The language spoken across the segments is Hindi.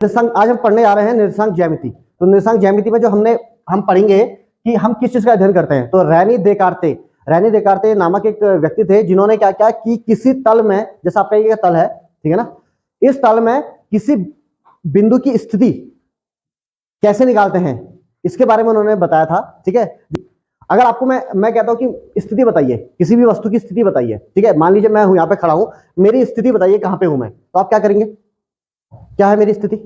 निर्देशांक आज हम पढ़ने जा रहे हैं निर्देशांक ज्यामिति। तो निर्देशांक ज्यामिति में जो हम पढ़ेंगे कि हम किस चीज का अध्ययन करते हैं। तो रैनी देकार्ते नामक एक व्यक्ति थे जिन्होंने क्या किया कि किसी तल में, जैसा आपका ये तल है, ठीक है ना, इस तल में किसी बिंदु की स्थिति कैसे निकालते हैं इसके बारे में उन्होंने बताया था। ठीक है, अगर आपको मैं कहता हूं कि स्थिति बताइए, किसी भी वस्तु की स्थिति बताइए, ठीक है, मान लीजिए मैं हूं यहाँ पे खड़ा हूं, मेरी स्थिति बताइए कहां पे हूं मैं, तो आप क्या करेंगे? क्या है मेरी स्थिति?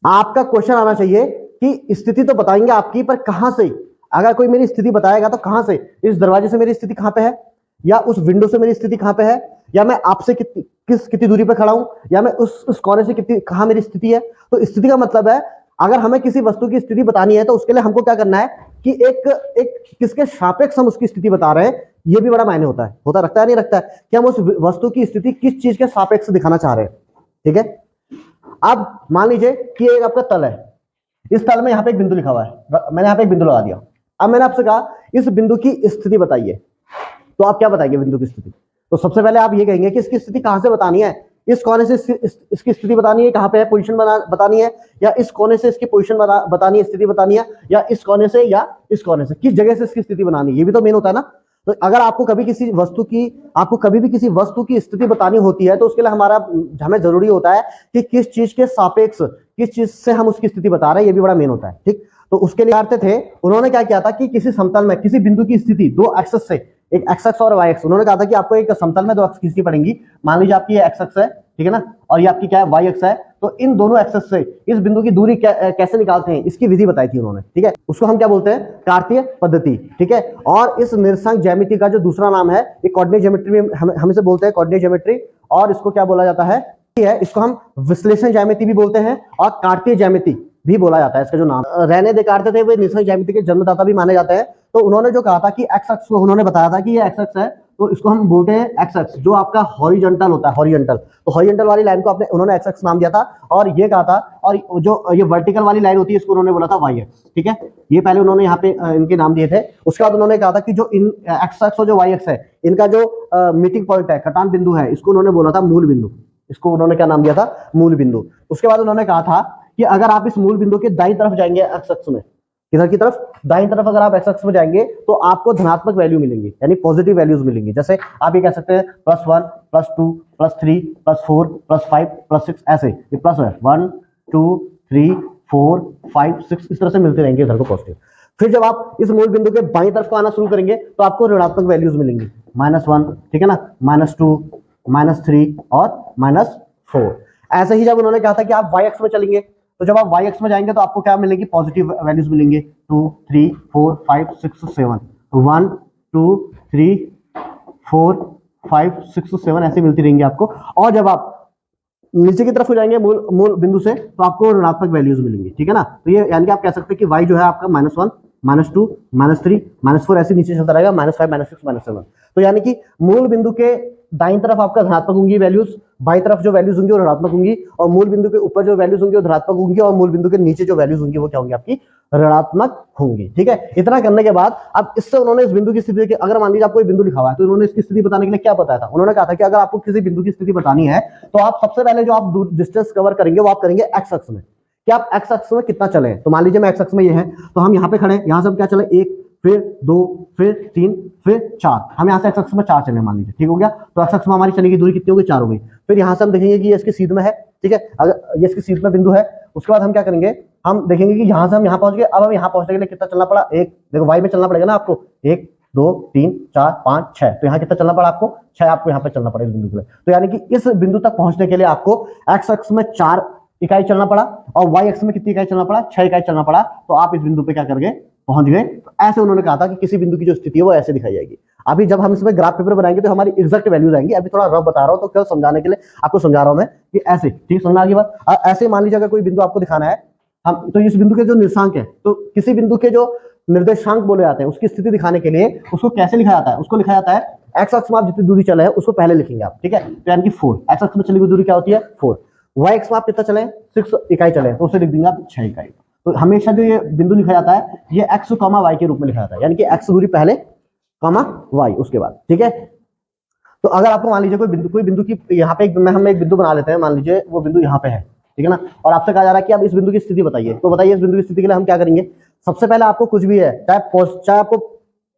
आपका क्वेश्चन आना चाहिए कि स्थिति तो बताएंगे आपकी, पर कहां से? अगर कोई मेरी स्थिति बताएगा तो कहां से? इस दरवाजे से मेरी स्थिति कहां पे है, या उस विंडो से मेरी स्थिति कहां पे है, या मैं आपसे कितनी दूरी पे खड़ा हूं, या मैं उस कोने से कहां मेरी स्थिति है। तो स्थिति का मतलब है अगर हमें किसी वस्तु की स्थिति बतानी है तो उसके लिए हमको क्या करना है कि एक किसके सापेक्ष हम उसकी स्थिति बता रहे हैं, ये भी बड़ा मायने रखता है नहीं रखता है कि हम उस वस्तु की स्थिति किस चीज के सापेक्ष दिखाना चाह रहे हैं। ठीक है, अब मान लीजिए कि एक आपका तल है, इस तल में यहाँ पे एक बिंदु लिखा हुआ है, मैंने यहाँ पे एक बिंदु लगा दिया। अब मैंने आपसे कहा इस बिंदु की स्थिति बताइए, तो आप क्या बताएंगे बिंदु की स्थिति? तो सबसे पहले आप ये कहेंगे कि इसकी स्थिति कहां से बतानी है, इस कोने से इसकी स्थिति बतानी है, कहां पे है, पोजीशन बतानी है, या इस कोने से इसकी पोजीशन बतानी है, स्थिति बतानी है, या इस कोने से किस जगह से इसकी स्थिति बनानी है, ये भी तो मेन होता है ना। तो अगर आपको कभी भी किसी वस्तु की स्थिति बतानी होती है तो उसके लिए हमें जरूरी होता है कि किस चीज के सापेक्ष, किस चीज से हम उसकी स्थिति बता रहे हैं, ये भी बड़ा मेन होता है। ठीक, तो उसके लिए करते थे, उन्होंने क्या किया था कि किसी समतल में किसी बिंदु की स्थिति दो एक्सेस से, एक एक्स एक्स और वाई एक्स, उन्होंने कहा था कि आपको एक समतल में दो एक्स खींचनी पड़ेंगी। मान लीजिए आपकी ये एक्स एक्स है, ठीक है ना, और ये आपकी क्या है, वाई एक्स है। तो इन दोनों एक्सेस से इस बिंदु की दूरी कैसे निकालते हैं, इसकी विधि बताई थी उन्होंने। ठीक है, उसको हम क्या बोलते हैं, कार्तीय पद्धति। ठीक है, और इस निर्देशांक ज्यामिति का जो दूसरा नाम है, ये कोऑर्डिनेट ज्योमेट्री में हम इसे बोलते हैं कोऑर्डिनेट ज्योमेट्री, और इसको क्या बोला जाता है, इसको हम विश्लेषण ज्यामिति भी बोलते हैं और कार्तीय ज्यामिति भी बोला जाता है। इसका जो नाम रैने देकार्ते थे, वे निर्देशांक ज्यामिति के जन्मदाता भी माने जाते हैं। तो उन्होंने जो कहा था कि एक्स एक्स को उन्होंने बताया था कि ये एक्स एक्स है, तो इसको हम बोलते हैं एक्स एक्स, जो आपका हॉरिजॉन्टल होता है, हॉरिजॉन्टल। तो हॉरिजॉन्टल वाली लाइन को उन्होंने एक्स एक्स नाम दिया था, और ये कहा था, और जो ये वर्टिकल वाली लाइन होती है इसको उन्होंने बोला था वाई एक्स। ठीक है, ये पहले उन्होंने यहाँ पे इनके नाम दिए थे। उसके बाद उन्होंने कहा था कि जो इन एक्स एक्स और जो वाई एक्स है, इनका जो मीटिंग पॉइंट है, कटान बिंदु है, इसको उन्होंने बोला था मूल बिंदु। इसको उन्होंने क्या नाम दिया था, मूल बिंदु। उसके बाद उन्होंने कहा था कि अगर आप इस मूल बिंदु के दाईं तरफ जाएंगे एक्स एक्स में, किधर की तरफ, दाईं तरफ अगर आप एक्स एक्स में जाएंगे तो आपको धनात्मक वैल्यू मिलेंगी, यानी पॉजिटिव वैल्यूज मिलेंगी। जैसे आप ये कह सकते हैं +1 +2 +3 +4 +5 +6, ऐसे ये प्लस है 1 2 3 4 5 6, इस तरह से मिलते रहेंगे इधर को पॉजिटिव। फिर जब आप इस मूल बिंदु के बाईं तरफ को आना शुरू करेंगे तो आपको ऋणात्मक वैल्यूज मिलेंगी, -1, ठीक है ना, -2 -3 और -4। ऐसे ही जब उन्होंने कहा था कि आप वाई एक्स में चलेंगे, तो जब आप वाई एक्स में जाएंगे तो आपको क्या मिलेगी, पॉजिटिव वैल्यूज मिलेंगे, 2 3 4 5 6 7, 1 2 3 4 5 6 7 ऐसे मिलती रहेंगी आपको। और जब आप नीचे की तरफ हो जाएंगे मूल बिंदु से, तो आपको ऋणात्मक वैल्यूज मिलेंगी। ठीक है ना, तो ये यानी कि आप कह सकते हैं कि वाई जो है आपका -1 -2 -3 -4 ऐसे नीचे चलता रहेगा, -5 -6 -7। तो यानी कि मूल बिंदु के दाईं तरफ आपका धनात्मक होंगी वैल्यूज, बाईं तरफ जो वैल्यूज होंगी वो ऋणात्मक होंगी, और मूल बिंदु के ऊपर जो वैल्यूज होंगी वो धनात्मक होंगी, और मूल बिंदु के नीचे जो वैल्यूज होंगी वो क्या होंगी, आपकी ऋणात्मक होंगी। ठीक है, इतना करने के बाद अब इससे उन्होंने इस बिंदु की स्थिति के, अगर मान लीजिए आपको बिंदु लिखा हुआ है तो उन्होंने इसकी स्थिति बताने के लिए क्या बताया था, उन्होंने कहा था कि अगर आपको किसी बिंदु की स्थिति बतानी है तो आप सबसे पहले जो आप डिस्टेंस कवर करेंगे वो आप करेंगे एक्स अक्ष में, कि आप एक्स अक्ष में कितना चले। तो मान लीजिए मैं एक्स अक्ष में ये है, तो हम यहाँ पे खड़े हैं, यहाँ से हम क्या चले, 1 फिर 2 फिर 3 फिर 4, हम यहाँ से एक्स अक्ष में 4 चले मान लीजिए, ठीक हो गया। तो एक्स अक्ष में हमारी चलने की दूरी कितनी होगी, 4 हो गई। फिर यहाँ से हम देखेंगे कि ये इसकी सीध में है, ठीक है, अगर ये इसकी सीध में बिंदु है, उसके बाद हम क्या करेंगे, हम देखेंगे कि यहाँ से हम यहाँ पहुंच गए। अब हम यहाँ पहुंचने के लिए कितना चलना पड़ा, एक देखो वाई में चलना पड़ेगा ना आपको, 1 2 3 4 5 6, तो यहाँ कितना चलना पड़ा आपको, 6 आपको यहाँ पे चलना पड़ेगा इस बिंदु के लिए। तो यानी कि इस बिंदु तक पहुंचने के लिए आपको एक्स अक्ष में 4 इकाई चलना पड़ा, और वाई अक्ष में कितनी इकाई चलना पड़ा, 6 इकाई चलना पड़ा। तो आप इस बिंदु पे क्या कर गए, पहुंच गए। तो ऐसे उन्होंने कहा था कि किसी बिंदु की जो स्थिति है वो ऐसे दिखाई जाएगी। अभी जब हम इसमें ग्राफ पेपर बनाएंगे तो हमारी एग्जैक्ट वैल्यूज आएंगी, अभी थोड़ा रफ बता रहा हूं तो क्या समझाने के लिए आपको समझा रहा हूं मैं कि ऐसे, ठीक, समझ में आ गई बात। ऐसे मान लीजिए अगर कोई बिंदु आपको दिखाना है, हम तो इस बिंदु के जो निर्देशांक है, तो किसी बिंदु के जो निर्देशांक बोले जाते हैं उसकी स्थिति दिखाने के लिए उसको कैसे लिखा जाता है, उसको लिखा जाता है एक्स अक्ष में आप जितनी दूरी चले हैं उसको पहले लिखेंगे आप, ठीक है, तो यानी कि 4 एक्स अक्ष में चली हुई दूरी क्या होती है, 4। वाई एक्स में आप कितना चले, 6 इकाई चले, तो उसे लिख देंगे आप 6 इकाई। तो हमेशा जो ये बिंदु लिखा जाता है ये एक्स कॉमा वाई के रूप में लिखा जाता है, यानी कि एक्स दूरी पहले कॉमा वाई उसके बाद, ठीक है। तो अगर आपको मान लीजिए कोई बिंदु की यहाँ पे हम एक बिंदु बना लेते हैं, मान लीजिए वो बिंदु यहाँ पे है, ठीक है ना। और आपसे कहा जा रहा है कि अब इस बिंदु की स्थिति बताइए, तो बताइए इस बिंदु की स्थिति के लिए हम क्या करेंगे। सबसे पहले आपको कुछ भी है, चाहे आपको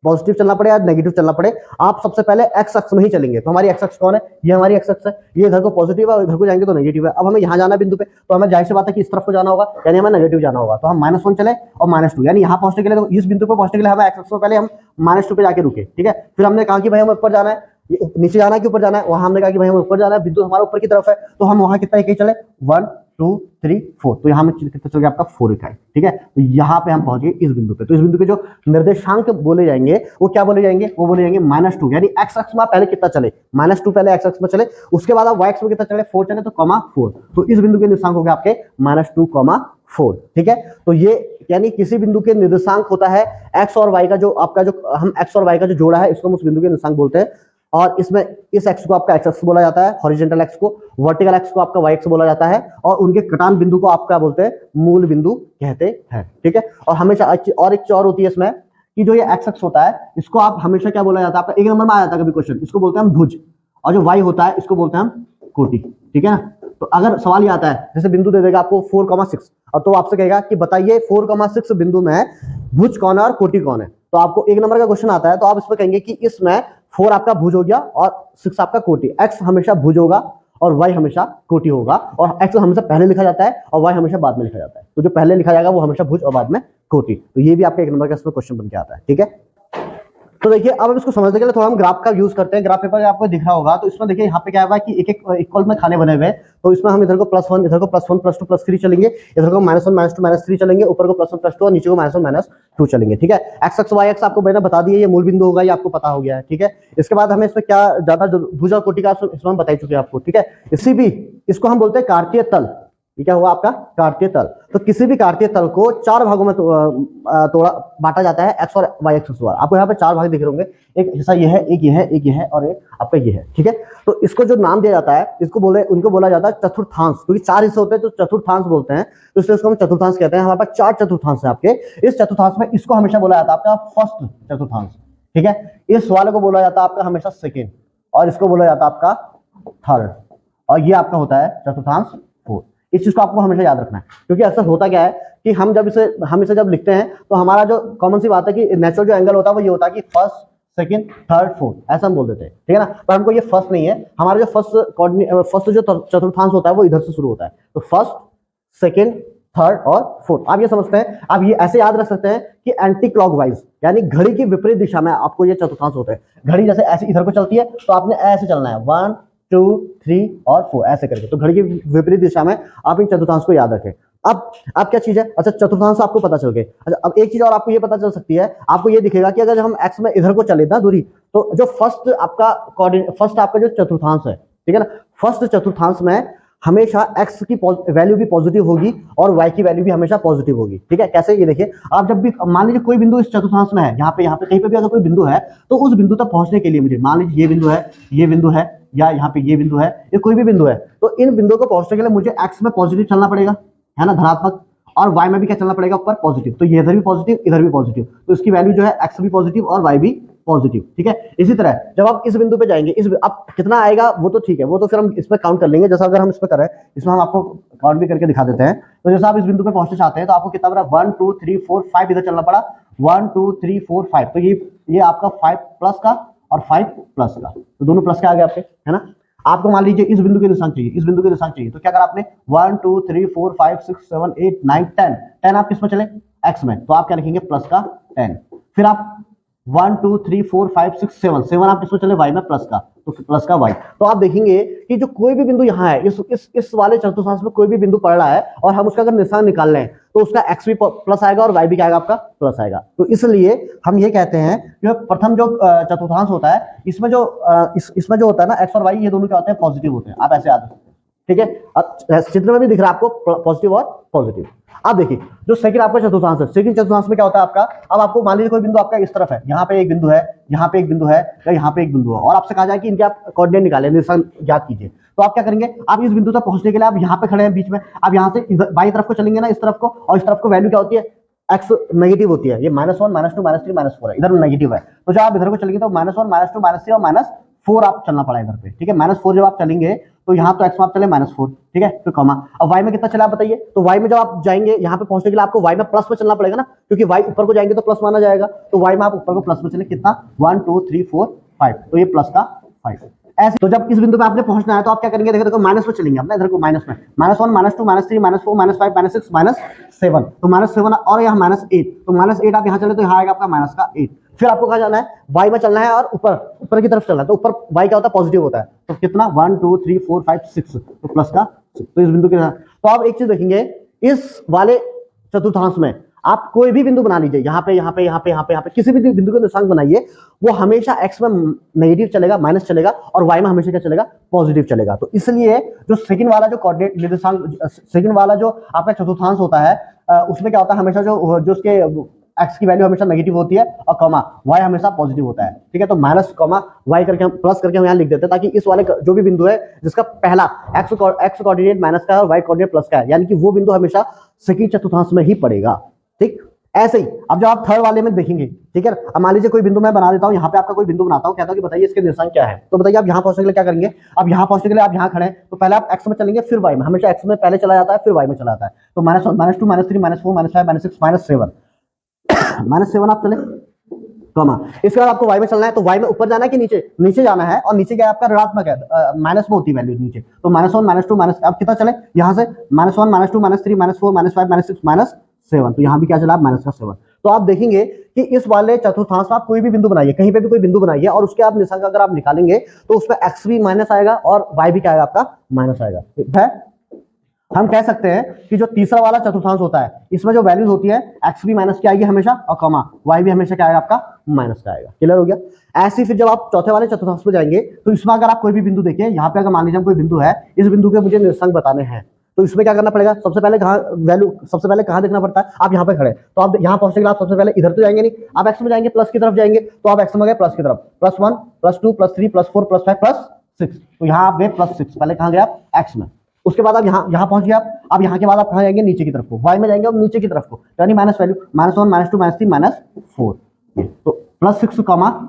पॉजिटिव चलना पड़े या नेगेटिव चलना पड़े, आप सबसे पहले एक्स अक्ष में ही चलेंगे। तो हमारी एक्स अक्ष कौन है, ये हमारी एक्स अक्ष है, ये इधर को पॉजिटिव है और इधर को जाएंगे तो नेगेटिव है। अब हमें यहाँ जाना है बिंदु पे, तो हमें जाहिर सी बात है कि इस तरफ को जाना होगा, यानी हमें नेगेटिव जाना होगा। तो हम -1 चले और -2, यानी यहाँ पहुंचने के लिए, तो इस बिंदु पे पहुंचने के लिए हमें एक्स अक्ष में पहले हम -2 पे जाके रुके, ठीक है। फिर हमने कहा कि भाई हमें ऊपर जाना है, नीचे जाना है कि ऊपर जाना है, वहां हमने कहा कि भाई हमें ऊपर जाना है, बिंदु हमारा ऊपर की तरफ है, तो हम वहां कितना इकाई चले, 1 2 3 4, तो यहाँ में कितना चल गया आपका 4 इकाई, ठीक है। तो यहाँ पे हम पहुंच गए इस बिंदु पे। तो इस बिंदु के जो निर्देशांक बोले जाएंगे वो क्या बोले जाएंगे, वो बोले जाएंगे -2, यानी एक्स अक्ष में पहले कितना चले, -2 पहले एक्स अक्ष में चले, उसके बाद आप वाई अक्ष में कितना चले, 4 चले, तो ,4, तो इस बिंदु के निर्देशांक हो गए आपके -2, 4, ठीक है। तो ये यानी किसी बिंदु के निर्देशांक होता है एक्स और वाई का, जो आपका जो हम एक्स और वाई का जो जोड़ा है, इसको हम उस बिंदु के निर्देशांक बोलते हैं। और इसमें इस एक्स को आपका एक्स एक्स बोला जाता है, हॉरिजॉन्टल एक्स को, वर्टिकल एक्स को आपका वाई एक्स बोला जाता है, और उनके कटान बिंदु को आप क्या बोलते हैं, मूल बिंदु कहते हैं, ठीक है। और हमेशा और एक चीज और होती है इसमें कि जो ये एक्स एक्स होता है, इसको आप हमेशा क्या बोला जाता है, आपका 1 नंबर में आ जाता है कभी क्वेश्चन, इसको बोलते हैं हम भुज, और जो वाई होता है इसको बोलते हैं हम कोटि, ठीक है ना। तो अगर सवाल ये आता है, जैसे बिंदु दे देगा आपको 4,6, और तो आपसे कहेगा कि बताइए 4,6 बिंदु में भुज कौन है और कोटि कौन है, तो आपको 1 नंबर का क्वेश्चन आता है, तो आप इसमें कहेंगे कि इसमें 4 आपका भुज हो गया और 6 आपका कोटि। एक्स हमेशा भुज होगा और वाई हमेशा कोटि होगा, और एक्स हमेशा पहले लिखा जाता है और वाई हमेशा बाद में लिखा जाता है। तो जो पहले लिखा जाएगा वो हमेशा भुज और बाद में कोटि। तो ये भी आपका 1 नंबर का इसमें क्वेश्चन बन के आता है, ठीक है। तो देखिए अब हम इसको समझने के लिए थोड़ा हम ग्राफ का यूज करते हैं। ग्राफ पेपर आपको दिख रहा होगा, तो इसमें देखिए यहाँ पे क्या हुआ है कि एक एक इक्वल में खाने बने हुए हैं, तो इसमें हम इधर को +1, इधर को +1 +2 +3 चलेंगे, इधर को -1 -2 -3 चलेंगे, ऊपर को +1 +2 और नीचे को -1 -2 चलेंगे, ठीक है। एक्स एक्स वाई एक्स आपको मैंने बता दिया, ये मूल बिंदु होगा, ये आपको पता हो गया है, ठीक है। इसके बाद हमें इसमें क्या ज्यादा भुज और कोटि का इसमें हम बता चुके हैं आपको, ठीक है। इसी भी इसको हम बोलते हैं कार्तीय तल, ये क्या हुआ आपका कार्तीय तल। तो किसी भी कार्तीय तल को 4 भागों में तोड़ा बांटा जाता है, एक्स और वाई एक्स द्वारा। आपको यहाँ पे 4 भाग दिख रहे होंगे, एक हिस्सा ये है, एक ये है, एक ये है और एक आपका ये है, ठीक है। तो इसको जो नाम दिया जाता है, इसको उनको बोला जाता है चतुर्थांश, क्योंकि 4 हिस्से होते हैं तो चतुर्थांश बोलते हैं, तो इसलिए इसको हम चतुर्थांश कहते हैं। हमारे पास 4 चतुर्थांश है आपके। इस चतुर्थांश में इसको हमेशा बोला जाता है आपका फर्स्ट चतुर्थांश, ठीक है। इस वाले को बोला जाता है आपका हमेशा सेकेंड, और इसको बोला जाता है आपका थर्ड, और ये आपका होता है चतुर्थांश फोर्थ। इस चीज को आपको हमेशा याद रखना है, क्योंकि अक्सर होता क्या है कि हम इसे जब लिखते हैं तो हमारा जो कॉमन सी बात है कि नेचुरल जो एंगल होता है वो ये होता है कि फर्स्ट सेकंड थर्ड फोर्थ, ऐसा हम बोल देते हैं, ठीक है ना। पर हमको ये फर्स्ट नहीं है, हमारा जो फर्स्ट जो चतुर्थांश होता है वो इधर से शुरू होता है, तो फर्स्ट सेकंड थर्ड और फोर्थ। आप ये समझते हैं, आप ये ऐसे याद रख सकते हैं कि एंटी क्लॉकवाइज, यानी घड़ी की विपरीत दिशा में आपको ये चतुर्थांश होते हैं। घड़ी जैसे ऐसे इधर को चलती है तो आपने ऐसे चलना है, 1 2 3 और 4 ऐसे करके, तो घड़ी की विपरीत दिशा में आप इन चतुर्थांश को याद रखें। अब क्या चीज है, अच्छा चतुर्थांश आपको पता चल गए। अच्छा अब एक चीज और आपको ये पता चल सकती है, आपको ये दिखेगा कि अगर हम एक्स में इधर को चले ना दूरी, तो जो फर्स्ट आपका जो चतुर्थांश है, ठीक है ना, फर्स्ट चतुर्थांश में हमेशा एक्स की वैल्यू भी पॉजिटिव होगी और वाई की वैल्यू भी हमेशा पॉजिटिव होगी, ठीक है। कैसे, ये देखिए, आप जब भी मान लीजिए कोई बिंदु इस चतुर्थांश में है, यहाँ पे कहीं पे भी अगर कोई बिंदु है, तो उस बिंदु तक पहुंचने के लिए मुझे मान लीजिए ये बिंदु है, ये बिंदु है, या यहाँ पे ये बिंदु है, ये कोई भी बिंदु है, तो इन बिंदुओं को पहुंचने के लिए मुझे एक्स में पॉजिटिव चलना पड़ेगा, है ना, धनात्मक, और वाई में भी क्या चलना पड़ेगा, ऊपर पॉजिटिव। तो ये इधर भी पॉजिटिव, इधर भी पॉजिटिव, तो इसकी वैल्यू जो है एक्स भी पॉजिटिव और वाई भी पॉजिटिव, ठीक है। इसी तरह जब आप इस बिंदु पे जाएंगे, अब कितना आएगा वो तो ठीक है, वो तो फिर हम इसमें काउंट कर लेंगे, जैसा अगर हम इसमें कर रहे हैं, इसमें हम आपको काउंट भी करके दिखा देते हैं। तो जैसे आप इस बिंदु पे पहुंचना चाहते हैं तो आपको कितना बड़ा 1 2 3 4 5 इधर चलना पड़ा, 1 2 3 4 5, तो ये आपका 5 प्लस का और 5 प्लस का, तो दोनों प्लस के आ गए आपके, है ना। आपको मान लीजिए इस बिंदु के निर्देशांक चाहिए, इस बिंदु के निर्देशांक चाहिए, तो क्या करा आपने, 1 2 3 4 5 6 7 8 9 10 आप किसमें चले, एक्स में, तो आप क्या लिखेंगे, प्लस का 10। फिर आप 1 2 3 4 5 6 7 आप किसमें चले, वाई में, प्लस का, तो प्लस का वाई। तो आप देखेंगे कि जो कोई भी बिंदु यहाँ है, इस वाले चतुर्थांश में कोई भी बिंदु पड़ रहा है और हम उसका अगर निशान निकाल लें तो उसका एक्स भी प्लस आएगा और वाई भी क्या आएगा आपका, प्लस आएगा। तो इसलिए हम ये कहते हैं कि प्रथम जो चतुर्थांश होता है, इसमें जो होता है ना, एक्स और वाई, ये दोनों क्या होते हैं, पॉजिटिव होते हैं। आप ऐसे याद रखते हैं, ठीक है। अब चित्र में भी दिख रहा है आपको पॉजिटिव और पॉजिटिव। अब देखिए जो सेकंड आपका चतुर्थांश है, सेकंड चतुर्थांश में क्या होता है आपका, अब आपको मान लीजिए कोई बिंदु आपका इस तरफ है, यहाँ पे एक बिंदु है, यहाँ पे एक बिंदु है, या यहाँ पे एक बिंदु है, और आपसे कहा जाए कि इनके आप कोऑर्डिनेट निकालें, निशान ज्ञात कीजिए, तो आप क्या करेंगे, आप इस बिंदु तक पहुंचने के लिए आप यहाँ पे खड़े हैं बीच में, आप यहाँ से बाई तरफ को चलेंगे ना, इस तरफ को, और इस तरफ को वैल्यू क्या होती है, एक्स नेगेटिव होती है, ये -1 -2 -3 -4 है, इधर नेगेटिव है, तो जब आप इधर को चलेंगे तो -1 -2 -3 और -4 आप चलना पड़ा इधर पे, ठीक है। -4 जब आप चलेंगे तो यहाँ तो x में आप चले -4, ठीक है, फिर कॉमा। अब y में कितना चला आप बताइए। तो y में जब आप जाएंगे यहाँ पे पहुंचने के लिए आपको y में प्लस में चलना पड़ेगा ना, क्योंकि y ऊपर को जाएंगे तो प्लस माना जाएगा। तो y में आप ऊपर को प्लस में चले, कितना 1 2 3 4 5, तो ये प्लस का 5 ऐसे। तो जब इस बिंदु पे आपने पहुंचना है तो आप क्या करेंगे, देखो माइनस में चलेंगे अपना, इधर को माइनस में, -1 -2 -3 -4 -5 -6 -7, तो -7 और यहाँ -8, तो -8 आप यहाँ चले तो यहाँ आएगा आपका -8। फिर आपको कहा जाना है, y में चलना है और ऊपर ऊपर की तरफ चलना है। तो ऊपर y क्या होता है, पॉजिटिव होता है। तो कितना 1 2 3 4 5 6, तो प्लस का 6, तो इस बिंदु के साथ। तो आप एक चीज देखेंगे, इस वाले चतुर्थांश में आप कोई भी बिंदु बना लीजिए, यहाँ पे यहाँ पे यहाँ पे यहाँ पे यहाँ पे किसी भी बिंदु का निर्देशांक बनाइए, वो हमेशा x में नेगेटिव चलेगा, माइनस चलेगा, और y में हमेशा क्या चलेगा, पॉजिटिव चलेगा। तो इसलिए जो सेकंड वाला जो कोऑर्डिनेट निर्देशांक, सेकंड वाला जो आपका चतुर्थांश होता है, उसमें क्या होता है, हमेशा जो उसके x की वैल्यू हमेशा नेगेटिव होती है और कॉमा y हमेशा पॉजिटिव होता है, ठीक है। तो माइनस कॉमा y करके हम प्लस करके हम यहाँ लिख देते हैं, ताकि इस वाले जो भी बिंदु है जिसका पहला x कोऑर्डिनेट माइनस का है और y कोऑर्डिनेट प्लस का है, यानी कि वो बिंदु हमेशा सेकंड चतुर्थांश में ही पड़ेगा, ठीक। ऐसे ही अब जब आप थर्ड वाले में देखेंगे, ठीक है, अब मान लीजिए कोई बिंदु मैं बना देता हूँ, यहाँ पे आपका कोई बिंदु बनाता हूँ, कहता हूँ कि बताइए इसके निर्देशांक क्या है। तो बताइए आप यहाँ पहुंचने के लिए क्या करेंगे। अब यहाँ पहुंचने के लिए आप यहाँ खड़े हैं, तो पहले आप x में चलेंगे, फिर y में, हमेशा x में पहले चला जाता है, फिर y में चला जाता है। तो -1 -2 -3 -4 -5 -6 -7 -7 आप चले, कॉमा। इसके बाद आपको y में चलना है, तो y में ऊपर जाना है कि नीचे, नीचे जाना है, और नीचे क्या है आपका ऋणात्मक है, माइनस में होती है वैल्यू नीचे। तो -1 -2 अब कितना चले, यहाँ से -1 -2 -3 -4 -5 -6 -7, तो यहाँ भी क्या चला, -7। तो आप देखेंगे कि इस वाले चतुर्थांश में आप कोई भी बिंदु बनाइए, कहीं पे भी कोई बिंदु बनाइए, और उसके आप निर्देशांक अगर आप निकालेंगे तो उसमें x भी माइनस आएगा और y भी क्या आएगा, आपका माइनस आएगा, ठीक है। हम कह सकते हैं कि जो तीसरा वाला चतुर्थांश होता है, इसमें जो वैल्यूज होती है, x भी माइनस की आएगी हमेशा, और कॉमा y भी हमेशा क्या आएगा, आपका माइनस का आएगा। क्लियर हो गया। ऐसे फिर जब आप चौथे वाले चतुर्थांश में जाएंगे, तो इसमें अगर आप कोई भी बिंदु देखिए, यहाँ पे अगर मान लीजिए कोई बिंदु है, इस बिंदु के मुझे निर्देशांक बताने हैं, तो इसमें क्या करना पड़ेगा, सबसे पहले कहाँ देखना पड़ता है, आप यहाँ पे खड़े, तो आप यहाँ पहुंचने के लिए आप सबसे पहले इधर तो जाएंगे नहीं, आप x में जाएंगे, प्लस की तरफ जाएंगे, तो आप x में गए प्लस की तरफ, +1 +2 +3 +4 +5 +6, तो यहाँ आप गए +6, पहले कहाँ गए आप, x में। उसके बाद आप यहाँ पहुंच गए आप, अब यहाँ के बाद आप कहाँ जाएंगे, नीचे की तरफ को, y में जाएंगे अब नीचे की तरफ को, यानी माइनस वैल्यू, -1 -2 -3 -4, तो +6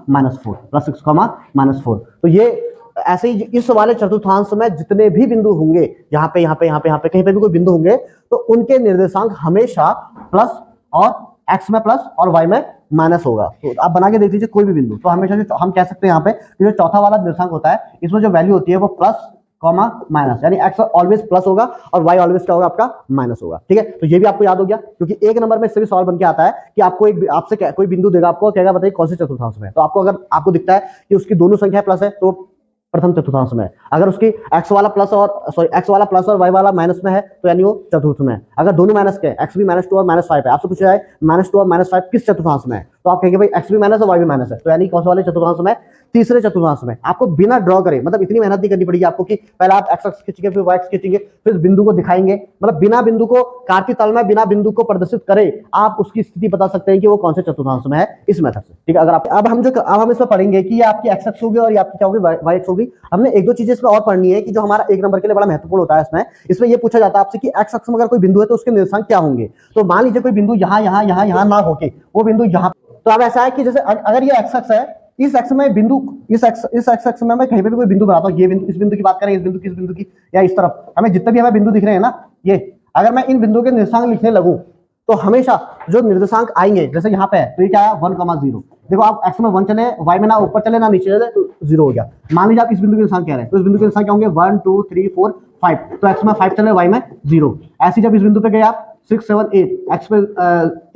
-4, +6 -4। तो ये ऐसे ही इस वाले चतुर्थांश में जितने भी बिंदु होंगे, यहाँ पे यहाँ पे यहाँ पे यहाँ पे कहीं पे भी कोई बिंदु होंगे, तो उनके निर्देशांक हमेशा प्लस, और x में प्लस और y में माइनस होगा। तो आप बना के देख लीजिए कोई भी बिंदु, तो हमेशा जो हम कह सकते हैं यहाँ पे जो चौथा वाला निर्देशांक होता है, इसमें जो वैल्यू होती है वो प्लस कॉमा माइनस, यानी x ऑलवेज प्लस होगा और y ऑलवेज क्या होगा, आपका माइनस होगा, ठीक है। तो ये भी आपको याद हो गया, क्योंकि एक नंबर में इससे भी सवाल बन के आता है कि आपको आपसे कोई बिंदु देगा, आपको कहेगा बताइए कौन से चतुर्थांश में है। तो आपको अगर आपको दिखता है कि उसकी दोनों संख्या प्लस है, तो प्रथम चतुर्थांश में है। अगर उसकी x वाला प्लस और y वाला माइनस में है, तो यानी वो चतुर्थ में है। अगर दोनों माइनस के, x भी -2 और -5 है, आपसे पूछा जाए -2 और -5 किस चतुर्थांश में है, तो आप कहेंगे भाई x भी माइनस और y भी माइनस है, तो यानी कौन से वाले चतुर्थांश में, तीसरे चतुर्थांश में। आपको बिना ड्रॉ करे, मतलब इतनी मेहनत नहीं करनी पड़ेगी आपको कि पहले आप x खींचेंगे, फिर y खींचेंगे, फिर बिंदु को दिखाएंगे, मतलब बिना बिंदु को कार्तीय तल में बिना बिंदु को प्रदर्शित करे आप उसकी स्थिति बता सकते हैं कि वो कौन से चतुर्थांश में है, इस मेथड से, ठीक है। अगर आप अब हम इसमें पढ़ेंगे कि ये आपकी x अक्ष होगी और ये आपकी क्या होगी, y अक्ष होगी। हमने एक दो चीजें इसमें और पढ़नी है कि जो हमारा एक नंबर के लिए बड़ा महत्वपूर्ण होता है। इसमें ये पूछा जाता है आपसे कि x अक्ष में अगर कोई बिंदु है तो उसके निर्देशांक क्या होंगे। तो मान लीजिए कोई बिंदु यहाँ ना होके वो बिंदु यहाँ, तो अब ऐसा है कि जैसे अगर ये x अक्ष है, इस एक्स में बिंदु, इस एक्स में मैं कहीं पे भी कोई बिंदु बनाता हूँ, ये बिंदु, इस बिंदु की बात करें, इस बिंदु की या इस तरफ, हमें जितने भी हमें बिंदु दिख रहे हैं ना, ये अगर मैं इन बिंदुओं के निर्देशांक लिखने लगूं, तो हमेशा जो निर्देशांक आएंगे, जैसे यहाँ पे है, तो ये क्या है 1,0। देखो आप x में 1 चले, y में ना ऊपर चले ना नीचे चले, तो 0 हो गया। मान लीजिए आप इस बिंदु के निर्देशांक कह रहे हैं, तो इस बिंदु के निर्देशांक क्या होंगे, 1 2 3 4 5, तो x में 5 चले, y में 0। ऐसे जब इस बिंदु पे गए आप 6 7 8, x पे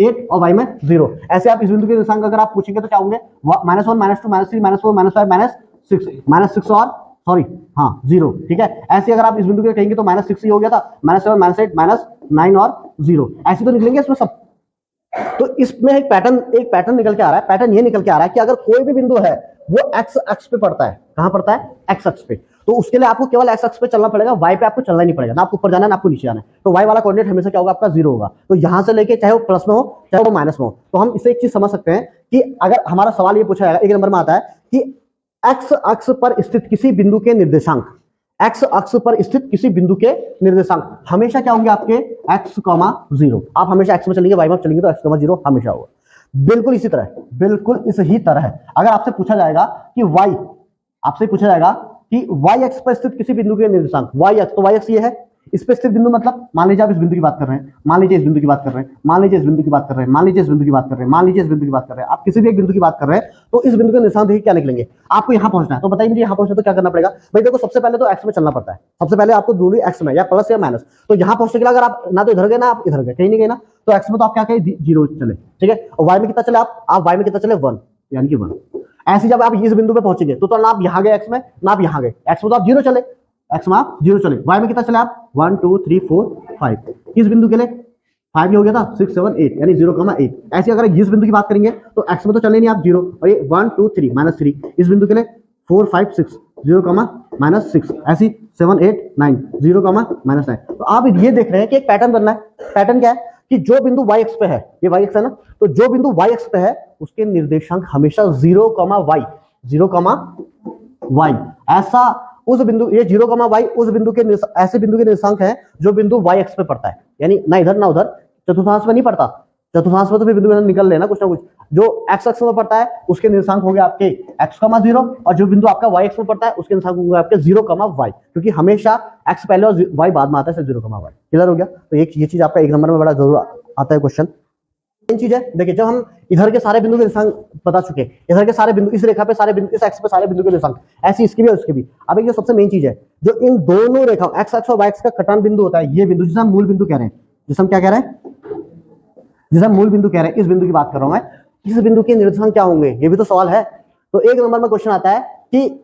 8 और y में 0। ऐसे आप इस बिंदु के निर्देशांक अगर आप पूछेंगे तो क्या होंगे, -1 -2 -3 -4 -5 -6 और सॉरी हाँ 0, ठीक है। ऐसे अगर आप इस बिंदु के कहेंगे तो -6 ही हो गया था, -7 -8 -9 और 0, ऐसे तो निकलेंगे इसमें सब। तो इसमें एक पैटर्न निकल के आ रहा है। पैटर्न ये निकल के आ रहा है कि अगर कोई भी बिंदु है वो x अक्ष पे पड़ता है, कहां पड़ता है, x अक्ष पे, तो उसके लिए आपको केवल x अक्ष पे चलना पड़ेगा, y पे आपको चलना ही नहीं पड़ेगा, ना आपको ऊपर जाना है ना आपको नीचे जाना है। तो y वाला कोऑर्डिनेट हमेशा क्या होगा, आपका 0 होगा। तो यहां से लेके चाहे वो प्लस में हो चाहे वो माइनस में हो, तो हम इसे एक चीज समझ सकते हैं कि अगर हमारा सवाल ये पूछा जाएगा, एक नंबर में आता है कि x अक्ष पर स्थित किसी बिंदु के निर्देशांक, x अक्ष पर स्थित किसी बिंदु के निर्देशांक हमेशा क्या होंगे, आपके x, 0। आप हमेशा x में चलेंगे, y में चलेंगे तो x, 0 हमेशा होगा। बिल्कुल इसी तरह अगर आपसे पूछा जाएगा कि y आपसे पूछा जाएगा कि y अक्ष पर स्थित किसी बिंदु के निर्देशांक y अक्ष, तो y अक्ष ये है, इस पे स्थित बिंदु मतलब मान लीजिए आप इस बिंदु की बात कर रहे हैं, मान लीजिए इस बिंदु की बात कर रहे हैं, मान लीजिए इस बिंदु की बात कर रहे हैं, मान लीजिए इस बिंदु की बात कर रहे हैं, मान लीजिए इस बिंदु की बात कर रहे हैं, आप किसी भी एक बिंदु की बात कर रहे हैं, तो इस बिंदु के निर्देशांक देखिए क्या निकलेंगे। आपको यहाँ पहुंचना है, तो बताइए मुझे यहाँ पहुंचना तो क्या करना पड़ेगा भाई। देखो सबसे पहले तो एक्स में चलना पड़ता है, सबसे पहले आपको दूरी एक्स में या प्लस या माइनस, तो यहाँ पहुंचने के लिए अगर आप ना तो इधर गए ना आप इधर गए, कहीं नहीं गए ना, तो एक्स में तो आप क्या कहें 0 चले, ठीक है। और वाई में कितना चले आप वाई में कितना चले 1, यानी कि 1। ऐसे जब आप इस बिंदु पे पहुंचेंगे तो ना आप यहाँ गए एक्स में ना आप यहाँ गए, एक्स में तो आप 0 चले, एक्स में आप 0 चले, वाई में कितना चले आप 1 2 3 4 5, इस बिंदु के लिए 5 हो गया था 6 7 8 यानी 0,8। ऐसे अगर इस बिंदु की बात करेंगे तो एक्स में तो चले नहीं आप 0, और ये 1 2 3 -3, इस बिंदु के लिए 4 5 6 0,-6, ऐसी 7 8 9 0,-9। तो आप ये देख रहे हैं कि एक पैटर्न बनना है। पैटर्न क्या है कि जो बिंदु y अक्ष पे है, ये y अक्ष है ना, तो जो बिंदु y अक्ष पे है उसके निर्देशांक हमेशा 0,y 0,y, ऐसा उस बिंदु, ये 0,y उस बिंदु के ऐसे बिंदु के निर्देशांक है जो बिंदु y अक्ष पे पड़ता है, यानी ना इधर ना उधर, चतुर्थांश में नहीं पड़ता, चतुर्थांश में तो फिर बिंदु निकल लेना कुछ ना कुछ। जो x अक्ष में पड़ता है उसके निर्देशांक हो गए आपके x,0, और जो बिंदु आपका y अक्ष में पड़ता है उसके निर्देशांक होंगे आपके 0,y, क्योंकि हमेशा x पहले और y बाद में आता है, 0,y। क्लियर हो गया। तो ये चीज आपका 1 नंबर में बड़ा जरूर आता है क्वेश्चन। मेन चीज है, देखिए जब हम इधर के सारे बिंदु के निर्देशांक बता चुके, इधर के सारे बिंदु, इस रेखा पे सारे बिंदु, इस एक्स पे सारे बिंदु के निर्देशांक, ऐसी इसकी भी और इसकी भी। अब एक जो सबसे मेन चीज है, जो इन दोनों रेखाओं एक्स अक्ष और वाई अक्ष का कटान बिंदु होता है, ये बिंदु जिसे हम मूल बिंदु कह रहे हैं, जिसे हम क्या कह रहे हैं, जिसे हम मूल बिंदु कह रहे हैं, इस बिंदु की बात कर रहा हूं मैं। इस बिंदु के निर्देशांक क्या होंगे, ये भी तो सवाल है। तो 1 नंबर में क्वेश्चन आता है कि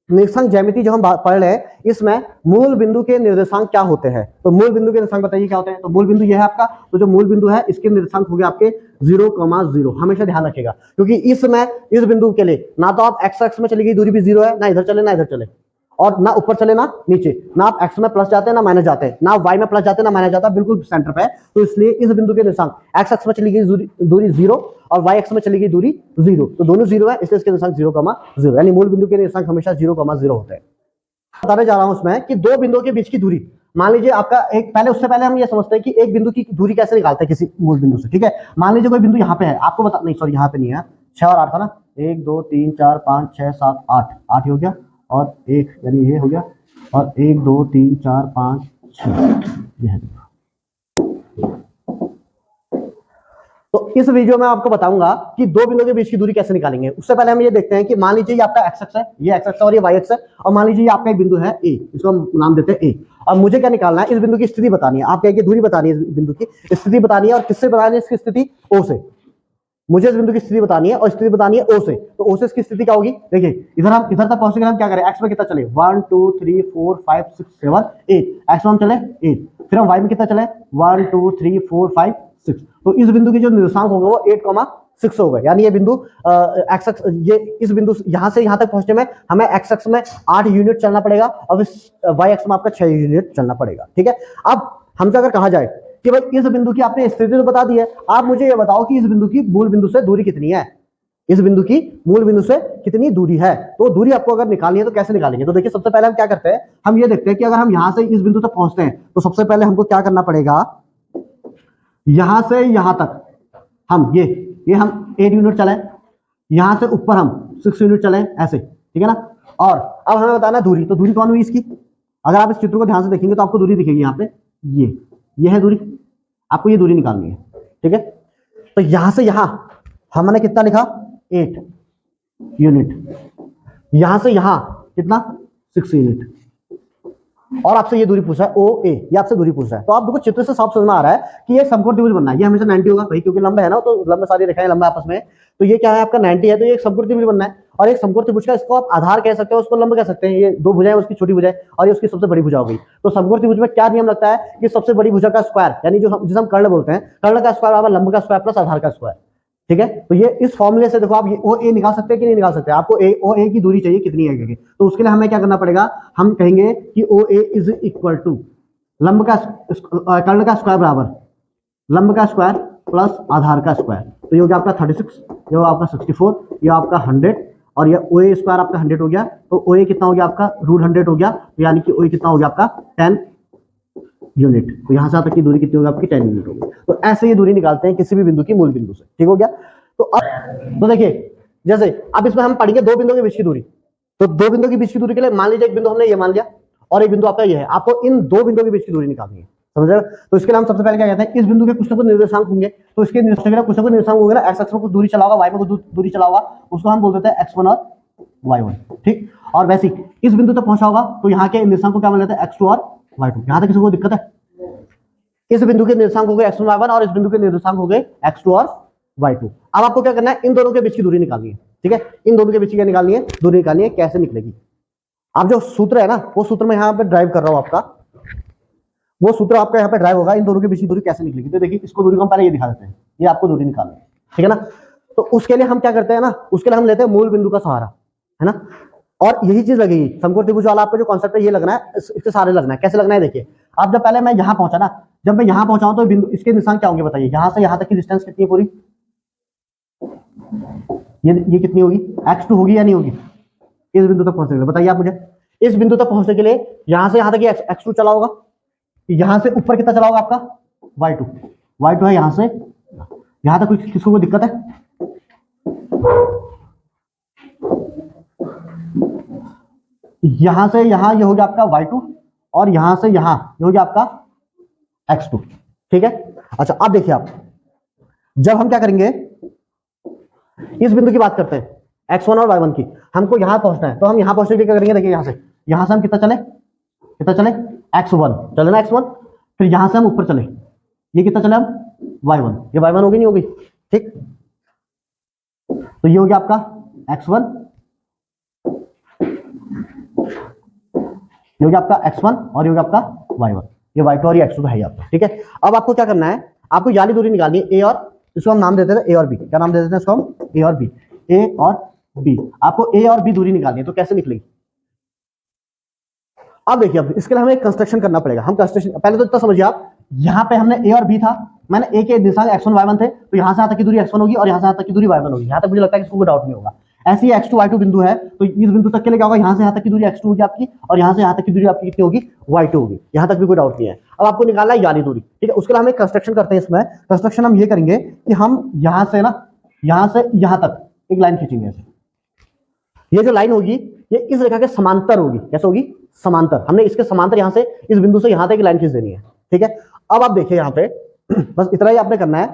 निर्देशांक ज्यामिति जो हम पढ़ रहे हैं, इसमें मूल बिंदु के निर्देशांक क्या होते हैं। तो मूल बिंदु के निर्देशांक बताइए क्या होते हैं। तो मूल बिंदु यह है आपका, तो जो मूल बिंदु है इसके निर्देशांक हो गए आपके 0,0। हमेशा ध्यान रखिएगा, क्योंकि इसमें इस बिंदु के लिए ना तो आप एक्स अक्ष में चली गई दूरी भी 0 है, ना इधर चले ना इधर चले, और ना ऊपर चले ना नीचे, ना आप एक्स में प्लस जाते हैं ना माइनस जाते हैं, ना वाई में प्लस जाते हैं ना माइनस जाता है, बिल्कुल सेंटर पे है। तो इसलिए इस बिंदु के निर्देशांक एक्स अक्ष में चली गई दूरी 0 और वाई अक्ष में चली गई दूरी 0, तो दोनों 0 है, इसलिए इसके निर्देशांक 0,0, यानी मूल बिंदु के निर्देशांक हमेशा 0,0 होते हैं। बताने जा रहा हूं उसमें कि दो बिंदुओं के बीच की दूरी, मान लीजिए आपका एक, पहले उससे पहले हम ये समझते हैं कि एक बिंदु की दूरी कैसे निकालते हैं किसी मूल बिंदु से, ठीक है। मान लीजिए कोई बिंदु यहाँ पे है, आपको बता, नहीं सॉरी यहाँ पे नहीं है, 6 और 8 था ना, 1 2 3 4 5 6 7 8, 8 हो गया, और 1 यानी ये हो गया, और 1 2 3 4 5 6 ये है। तो इस वीडियो में आपको बताऊंगा कि दो बिंदुओं के बीच की दूरी कैसे निकालेंगे। उससे पहले हम ये देखते हैं कि मान लीजिए ये आपका एक्स अक्ष है, ये एक्स अक्ष और ये वाई अक्ष है, और मान लीजिए ये आपका एक बिंदु है ए, इसको हम नाम देते हैं ए, और मुझे क्या निकालना है, इस बिंदु की स्थिति बतानी है। आप कहेंगे दूरी बतानी है, इस बिंदु की स्थिति बतानी है, और किससे बतानी है इसकी स्थिति, ओ से। मुझे इस बिंदु की स्थिति बतानी है और स्थिति बतानी है ओ से, तो ओ से इसकी स्थिति क्या होगी, देखिए इधर हम इधर तक पहुंचने के हम क्या करें, एक्स में कितना चले 1 2 3 4 5 6 7 8, एक्स में हम चले 8, फिर हम वाई में कितना चले 1 2 3 4 5 6, तो इस बिंदु के जो निर्देशांक होंगे वो 8,6 हो गए, यानी ये बिंदु एक्स अक्ष, ये इस बिंदु यहां से यहां तक पहुंचने में हमें एक्स अक्ष में 8 यूनिट चलना पड़ेगा, और फिर वाई अक्ष में आपका 6 यूनिट चलना पड़ेगा, ठीक है। अब हमसे अगर कहा जाए कि भाई इस बिंदु की आपने स्थिति तो बता दी है, आप मुझे ये बताओ कि इस बिंदु की मूल बिंदु से दूरी कितनी है, इस बिंदु की मूल बिंदु से कितनी दूरी है। तो दूरी आपको अगर निकालनी है तो कैसे निकालेंगे, तो देखिए सबसे पहले हम क्या करते हैं, हम ये देखते हैं कि अगर हम यहां से इस बिंदु तक पहुंचते हैं तो सबसे पहले हमको क्या करना पड़ेगा, यहां से यहां तक हम ये हम 8 यूनिट चले, यहां से ऊपर हम 6 यूनिट चले, ऐसे, ठीक है ना। और अब हमें बताना दूरी, तो दूरी कौन हुई इसकी, अगर आप इस चित्र को ध्यान से देखेंगे तो आपको दूरी दिखेगी यहाँ पे, ये है दूरी, आपको ये दूरी निकालनी है, ठीक है। तो यहां से यहां हमने कितना लिखा 8 यूनिट, यहां से यहां कितना 6 यूनिट, और आपसे ये दूरी पूछा है ओ ए, ये आपसे दूरी पूछा है। तो आप देखो चित्र से साफ समझ में आ रहा है कि ये समकोण त्रिभुज बनना है, ये हमेशा 90 होगा भाई, क्योंकि लंबा है ना, तो लंबे सारी रेखाएं लंबा आपस में, तो ये क्या है आपका 90 है, तो ये एक समकोण त्रिभुज बनना है। और एक समकोण त्रिभुज का इसको आप आधार कह सकते हो, उसको लंब कह सकते हैं, ये दो भुजाएं उसकी छोटी भुजा है और ये उसकी सबसे बड़ी भुजा हो गई। तो समकोण त्रिभुज में क्या नियम लगता है कि सबसे बड़ी भुजा का स्क्वायर, यानी जो जिसे हम कर्ण बोलते हैं, कर्ण का स्क्वायर बराबर लंब का स्क्वायर प्लस आधार का स्क्वायर, ठीक है। तो ये इस फॉर्मूले से देखो आप ये ओ ए निकाल सकते हैं कि नहीं निकाल सकते, आपको ओ ए की दूरी चाहिए कितनी है, तो उसके लिए हमें क्या करना पड़ेगा, हम कहेंगे कि ओ ए इज इक्वल टू लंब का कर्ण का स्क्वायर बराबर लंब का स्क्वायर प्लस आधार का स्क्वायर, तो ये हो गया आपका 36, ये हो आपका 64, ये आपका 100, और ये ओ ए स्क्वायर आपका 100 हो गया, तो ओ ए कितना हो गया आपका √100 हो गया, तो यानी कि ओ ए कितना हो गया आपका 10 यूनिट, तो यहां से तक की दूरी कितनी होगी आपकी 10 यूनिट होगी। तो ऐसे ये दूरी निकालते हैं किसी भी बिंदु की मूल बिंदु से, ठीक हो गया। तो अब तो देखिए जैसे अब इसमें हम पढ़ेंगे दो बिंदुओं के बीच की दूरी, तो दो बिंदु के बीच की दूरी के लिए मान लीजिए एक बिंदु हमने ये मान लिया और एक बिंदु आपका ये है, आपको इन दो बिंदुओं के बीच की दूरी निकालनी है, समझ रहे हो? तो इसके लिए हम सबसे पहले क्या कहते हैं, इस बिंदु के कुछ ना कुछ निर्देशांक होंगे, तो इसके कुछ ना कुछ निर्देशांक होंगे ना, एक्स अक्ष में कुछ दूरी चला होगा, वाई में कुछ दूरी चला होगा, उसको हम बोल देते हैं x1 और y1, ठीक। और वैसे ही इस बिंदु तक पहुंचा होगा तो यहाँ के निर्देशांक को क्या मान लेते हैं, x2 और y2। यहाँ तक किसी को दिक्कत है? इस बिंदु के निर्देशांक हो गए x1 y1 और इस बिंदु के निर्देशांक हो गए x2 और y2। अब आपको क्या करना है, इन दोनों के बीच की दूरी निकालनी है, ठीक है। इन दोनों के बीच की क्या निकालनी है, दूरी निकालनी है। कैसे निकलेगी? आप जो सूत्र है ना, वो सूत्र मैं यहाँ पे ड्राइव कर रहा हूँ आपका, वो सूत्र आपका यहाँ पे ड्राइव होगा। इन दोनों के बीच की दूरी कैसे निकलेगी, तो देखिए इसको दूरी को हम पहले ये दिखा देते हैं, ये आपको दूरी निकालनी है, ठीक है ना। तो उसके लिए हम क्या करते हैं ना, उसके लिए हम लेते हैं मूल बिंदु का सहारा, है ना। और यही चीज लगेगी समकोण त्रिभुज वाला आपका जो कॉन्सेप्ट है, ये लगना है, इसके सहारे लगना है। कैसे लगना है, देखिए आप जब पहले मैं यहाँ पहुंचा ना, जब मैं यहाँ पहुंचा तो बिंदु इसके निशान क्या होंगे बताइए, यहाँ से यहाँ तक की डिस्टेंस कितनी है पूरी, ये कितनी होगी, x2 होगी या नहीं होगी? इस बिंदु तक पहुंचने के लिए बताइए आप मुझे, इस बिंदु तक पहुंचने के लिए यहां से यहां तक x2 चला होगा, यहां से ऊपर कितना चला होगा आपका y2 है, यहां से यहां तक किसको कोई दिक्कत है? यहां से यहां ये हो गया आपका y2 और यहां से यहां ये हो गया आपका x2, ठीक है। अच्छा अब देखिए आप, जब हम क्या करेंगे, इस बिंदु की बात करते हैं x1 और y1 की, हमको यहां पहुंचना है, तो हम यहां पहुंचने के लिए क्या करेंगे, देखिए यहां से हम कितना चले x1 चले ना, x1, फिर यहां से हम ऊपर चले, ये कितना चले हम y1, ये y1 होगी नहीं होगी, ठीक। तो ये हो गया आपका x1, ये हो गया आपका x1 और ये हो गया आपका y1, ये y2 और ये x2 तो है आपका, ठीक है। अब आपको क्या करना है, आपको याली दूरी निकालनी है, a और, इसको हम नाम देते हैं a और b, क्या नाम दे देते हैं इसको हम, a और b, a और b। आपको a और b दूरी निकालनी है, तो कैसे निकलेगी? अब देखिए, अब इसके लिए हमें कंस्ट्रक्शन करना पड़ेगा। हम कंस्ट्रक्शन पहले तो इतना समझिए आप, यहाँ पे हमने a और b था, मैंने a के दिशा x1 y1 थे, तो यहाँ से यहाँ तक की दूरी x1 होगी और यहाँ से यहाँ तक की दूरी y1 होगी। यहाँ तक मुझे लगता है कि इसको कोई डाउट नहीं होगा। ऐसे ही x2 y2 बिंदु है, तो इस बिंदु तक के लिए क्या होगा, यहाँ से यहाँ तक की दूरी x2 होगी आपकी और यहाँ से यहाँ तक की दूरी आपकी कितनी होगी, y2 होगी। यहाँ तक भी कोई डाउट नहीं है। अब आपको निकालना है याली दूरी, ठीक है। उसके लिए हम एक कंस्ट्रक्शन करते हैं। इसमें कंस्ट्रक्शन हम ये करेंगे कि हम यहाँ से ना, यहाँ से यहाँ तक एक लाइन खींचेंगे ऐसे। ये जो लाइन होगी ये इस रेखा के समांतर होगी। कैसे होगी? समांतर। हमने इसके समांतर यहाँ से, इस बिंदु से यहाँ तक लाइन खींच देनी है, ठीक है। अब आप देखिए यहाँ पे बस इतना ही आपने करना है।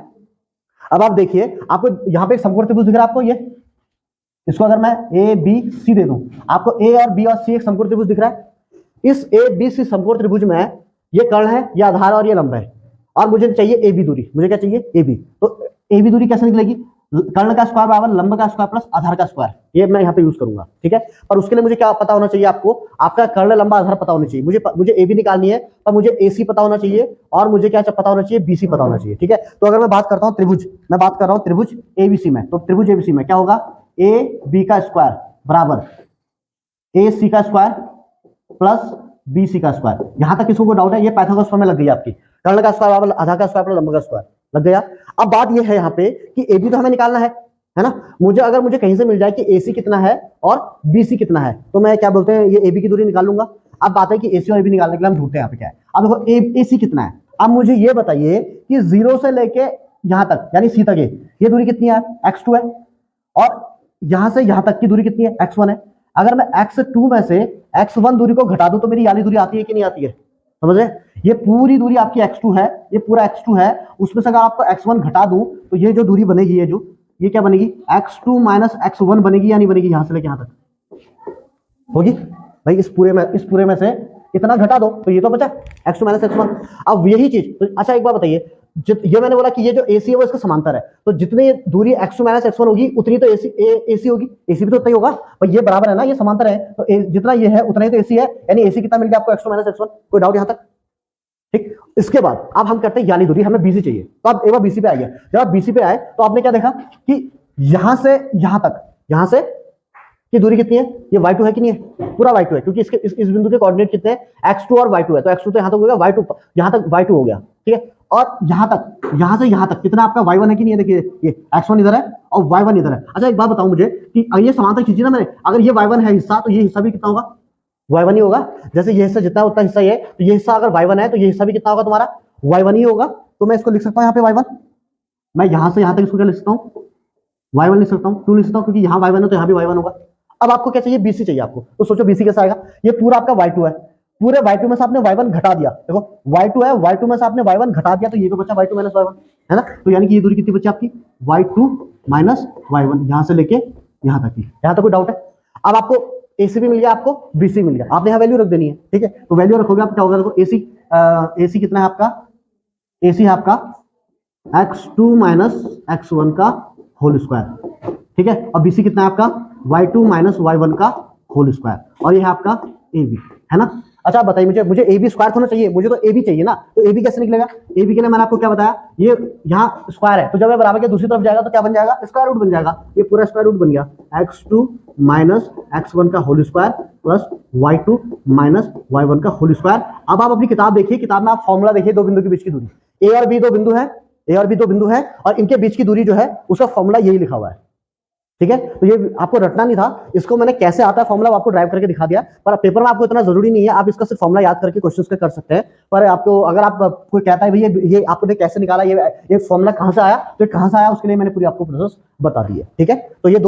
अब आप देखिए, आपको यहाँ पे एक समकोण त्रिभुज दिख रहा है आपको, ये इसको अगर मैं ए बी सी दे दूं, आपको ए और बी और सी एक समकोण त्रिभुज दिख रहा है। इस ए बी सी समकोण त्रिभुज में ये कर्ण है, ये आधार और ये लंब है, और मुझे चाहिए ए बी दूरी। मुझे क्या चाहिए? A B. तो ए बी दूरी कैसे निकलेगी? कर्ण का स्क्वायर बराबर लंब का स्क्वायर प्लस आधार का स्क्वायर, ये मैं यहाँ पे यूज करूंगा, ठीक है। पर उसके लिए मुझे क्या पता होना चाहिए? आपको आपका कर्ण लंबा आधार पता होना चाहिए। मुझे ए बी निकालनी है, पर मुझे ए सी पता होना चाहिए और मुझे क्या पता होना चाहिए? बी सी पता होना चाहिए, ठीक है। तो अगर मैं बात करता हूँ त्रिभुज, मैं बात कर रहा हूँ त्रिभुज एबीसी में, तो त्रिभुज एबीसी में क्या होगा? ए बी का स्क्वायर बराबर ए सी का स्क्वायर प्लस बी सी का स्क्वायर। यहां तक किसी को डाउट है? ये पाइथागोरस फॉर्मूला लग गई आपकी, कर्ण का स्क्वायर बराबर आधार का स्क्वायर प्लस लंब का स्क्वायर, लग गया। अब बात ये है यहाँ पे कि ए बी तो हमें निकालना है ना। मुझे कहीं से मिल जाए कि ए सी कितना है और बी सी कितना है, तो मैं क्या बोलते हैं, ये ए बी की दूरी निकाल लूंगा। अब बात है कि ए सी और ए बी निकालने के लिए हम ढूंढते हैं यहाँ पे क्या है। अब देखो ए सी कितना है। अब मुझे ये बताइए कि 0 से लेके यहां तक यानी सी तक ये दूरी कितनी है? x2 है। और यहां से यहां तक की दूरी कितनी है? x1 है। अगर मैं x2 में से x1 दूरी को घटा दूं तो मेरी याली दूरी आती है कि नहीं आती है? समझ रहे? ये पूरी दूरी आपकी x2 है, ये पूरा x2 है, उसमें से अगर आपको x1 घटा दूं तो ये जो दूरी बनेगी, ये क्या बनेगी? x2 माइनस x1 बनेगी या नहीं बनेगी? यहां से लेके यहां तक होगी भाई। इस पूरे में से इतना घटा दो तो ये तो बचा x2 माइनस x1। अब यही चीज तो, अच्छा एक बात बताइए, ये मैंने बोला कि ये जो AC है वो इसका समांतर है, तो जितनी दूरी x2 माइनस x1 होगी उतनी तो AC होगी। AC भी तो उतना ही होगा, पर ये बराबर है ना, ये समांतर है, तो जितना ये है उतना ही तो AC है, यानी AC कितना मिल गया आपको? x2 minus x1। कोई डाउट यहां तक? ठीक। इसके बाद अब हम करते हैं याली दूरी, हमें BC चाहिए। तो अब एक बार BC पे आ गया। जब आप BC पे आए तो आपने क्या देखा कि यहां से यहां तक, यहां से की दूरी कितनी है? ये y2 है कि नहीं है? पूरा y2 है, क्योंकि इस बिंदु के कोऑर्डिनेट कितने हैं? x2 और y2 है, तो x2 तो यहां तक हो गया, y2 यहां तक y2 हो गया, ठीक है। और यहां तक, यहां से यहां तक कितना आपका y1 है कि नहीं है? देखिए ये x1 इधर है और y1 इधर है। अच्छा एक बात बताऊं मुझे कि ये समांतर खींची ना मैंने, अगर ये y1 है हिस्सा, तो ये हिस्सा भी कितना होगा? y1 ही होगा। जैसे ये हिस्सा जितना उतना हिस्सा ये, तो ये हिस्सा अगर y1 है तो ये हिस्सा भी कितना होगा तुम्हारा? y1 ही होगा। तो मैं इसको लिख सकता हूं यहाँ पे y1, मैं यहां से यहां तक इसको क्या लिख सकता हूं? y1 लिख सकता हूं। क्यों लिख सकता हूं? क्योंकि यहाँ y1 है तो यहाँ भी y1 होगा। अब आपको क्या चाहिए, BC चाहिए आपको, तो सोचो BC कैसा आएगा, ये पूरा आपका Y2 है, पूरे Y2 में से आपने Y1 घटा दिया, देखो Y2 है, Y2 में से आपने Y1 घटा दिया, तो ये तो बचा Y2 माइनस Y1, है ना। तो यानी कि ये दूरी कितनी बची आपकी, Y2 माइनस Y1, यहां से लेके यहां तक की। यहां तक कोई डाउट है? अब आपको AC भी मिल गया, आपको BC मिल गया, आपने यहाँ वैल्यू रख देनी है, ठीक है। तो वैल्यू रखोगे आप, क्या होगा, देखो AC कितना है आपका, AC है आपका x2 माइनस x1 का होल स्क्वायर, ठीक है। और BC कितना है आपका, Y2 माइनस Y1 का होल स्क्वायर, और ये है आपका AB, है ना। अच्छा बताइए, मुझे AB स्क्वायर होना चाहिए, मुझे तो AB चाहिए ना, तो AB कैसे निकलेगा, AB के लिए मैंने आपको क्या बताया, ये यहाँ स्क्वायर है, तो जब ये बराबर के दूसरी तरफ जाएगा तो क्या बन जाएगा, स्क्वायर रूट बन जाएगा, ये पूरा स्क्वायर रूट बन गया, x2 माइनस x1 का whole square plus Y2 minus Y1 का होल स्क्वायर। अब आप अपनी किताब देखिए, किताब में आप फॉर्मूला देखिए, दो बिंदु के बीच की दूरी, A और B दो बिंदु है, A और B दो बिंदु है, और इनके बीच की दूरी जो है उसका फॉर्मूला यही लिखा हुआ है, ठीक है। तो ये आपको रटना नहीं था, इसको मैंने कैसे आता है फॉर्मूला आपको ड्राइव करके दिखा दिया, पर पेपर में आपको इतना जरूरी नहीं है, आप इसका सिर्फ फॉर्मूला याद करके क्वेश्चंस कर सकते हैं। पर आपको अगर आप कोई कहता है भैया ये आपने कैसे निकाला, ये फॉर्मूला कहां से आया, तो कहां से आया उसके लिए मैंने पूरी आपको प्रोसेस बता दी है, ठीक है। तो ये